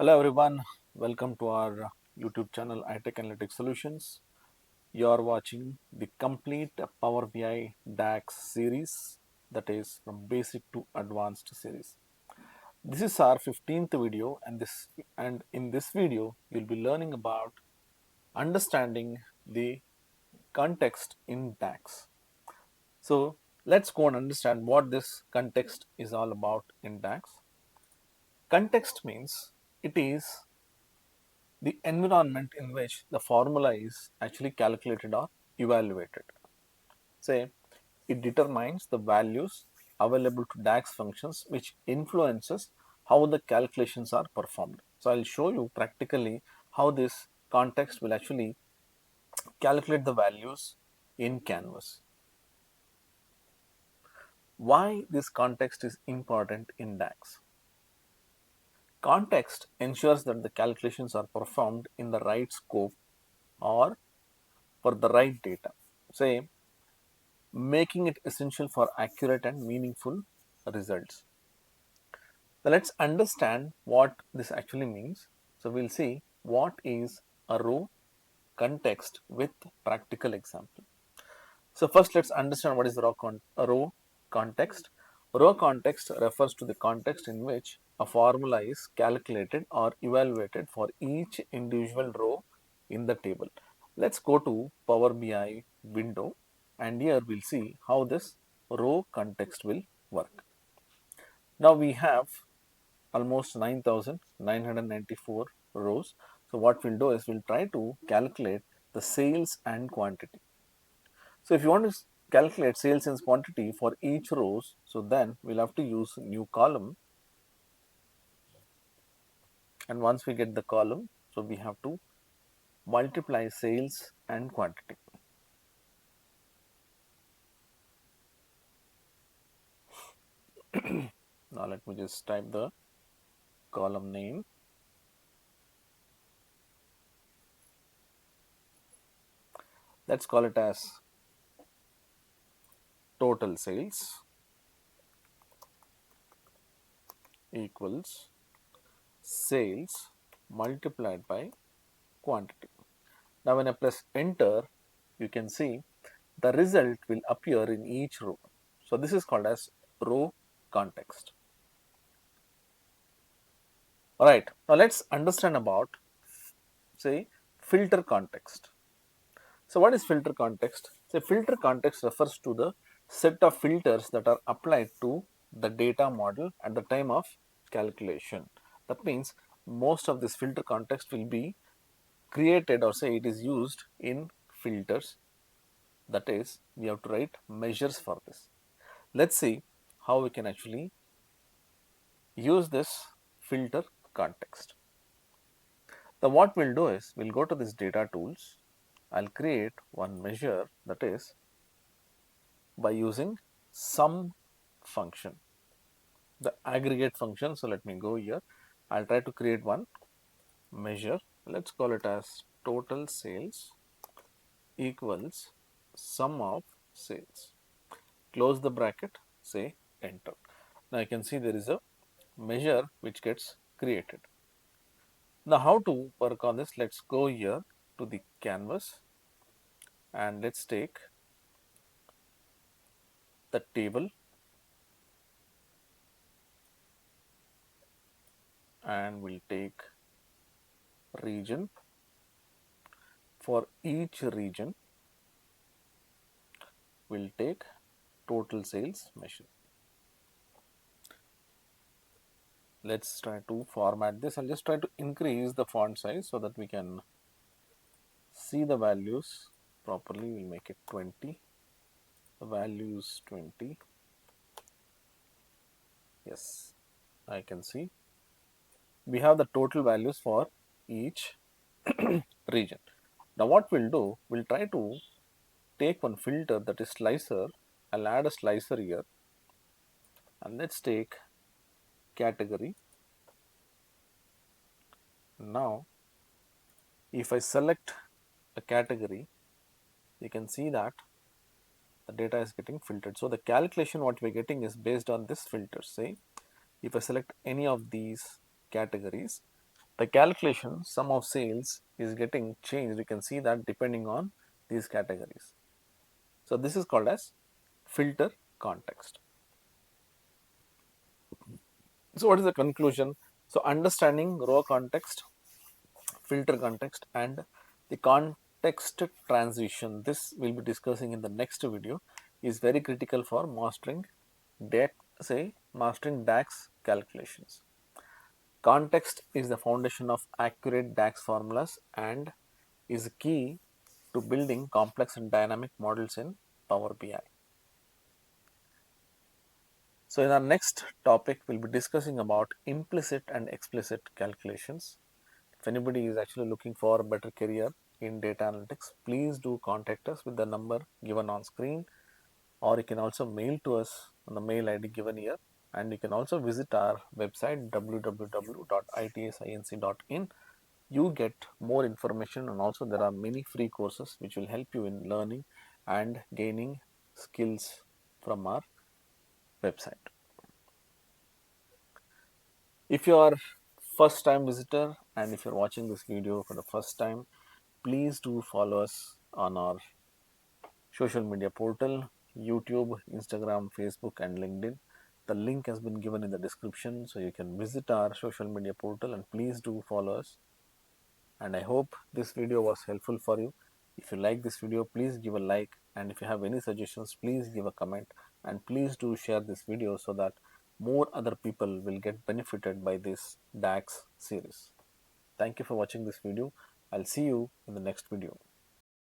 Hello everyone, welcome to our YouTube channel iTech Analytics Solutions. You are watching the complete Power BI DAX series, that is from basic to advanced series. This is our 15th video and in this video you'll be learning about understanding the context in DAX. So let's go and understand what this context is all about in DAX. Context means it is the environment in which the formula is actually calculated or evaluated. Say, it determines the values available to DAX functions which influences how the calculations are performed. So, I will show you practically how this context will actually calculate the values in Canvas. Why this context is important in DAX? Context ensures that the calculations are performed in the right scope or for the right data. Say, making it essential for accurate and meaningful results. Now let's understand what this actually means. So we'll see what is a row context with practical example. So first let's understand what is a row context. Row context refers to the context in which a formula is calculated or evaluated for each individual row in the table. Let's go to Power BI window and here we'll see how this row context will work. Now we have almost 9,994 rows. So what we'll do is we'll try to calculate the sales and quantity. So if you want to calculate sales and quantity for each rows, so then we'll have to use new column. And once we get the column, so we have to multiply sales and quantity. Now let me just type the column name. Let's call it as total sales equals sales multiplied by quantity. Now when I press enter, you can see the result will appear in each row. So this is called as row context. Alright, now let's understand about, say, filter context. So what is filter context? So filter context refers to the set of filters that are applied to the data model at the time of calculation. That means most of this filter context will be created, or say it is used in filters. That is, we have to write measures for this. Let's see how we can actually use this filter context. Then what we'll do is we'll go to this data tools. I'll create one measure, that is by using sum function, the aggregate function. So let me go here. I'll try to create one measure. Let's call it as total sales equals sum of sales. Close the bracket, say enter. Now you can see there is a measure which gets created. Now how to work on this? Let's go here to the canvas and let's take the table and we'll take region. For each region, we'll take total sales measure. Let's try to format this. I'll just try to increase the font size so that we can see the values properly. We'll make it 20. The value is 20. Yes, I can see. We have the total values for each region. Now what we'll do, we'll try to take one filter, that is slicer. I'll add a slicer here and let's take category. Now if I select a category, you can see that the data is getting filtered. So the calculation what we're getting is based on this filter. Say if I select any of these categories, the calculation sum of sales is getting changed. You can see that depending on these categories. So this is called as filter context. So what is the conclusion? So understanding row context, filter context, and the context transition, this we'll be discussing in the next video, is very critical for mastering DAX calculations. Context is the foundation of accurate DAX formulas and is key to building complex and dynamic models in Power BI. So in our next topic, we'll be discussing about implicit and explicit calculations. If anybody is actually looking for a better career in data analytics, please do contact us with the number given on screen, or you can also mail to us on the mail ID given here, and you can also visit our website www.itsinc.in. You get more information, and also there are many free courses which will help you in learning and gaining skills from our website. If you are first time visitor and if you're watching this video for the first time, please do follow us on our social media portal, YouTube, Instagram, Facebook, and LinkedIn. The link has been given in the description, so you can visit our social media portal and please do follow us. And I hope this video was helpful for you. If you like this video, please give a like, and if you have any suggestions, please give a comment, and please do share this video so that more other people will get benefited by this DAX series. Thank you for watching this video. I'll see you in the next video.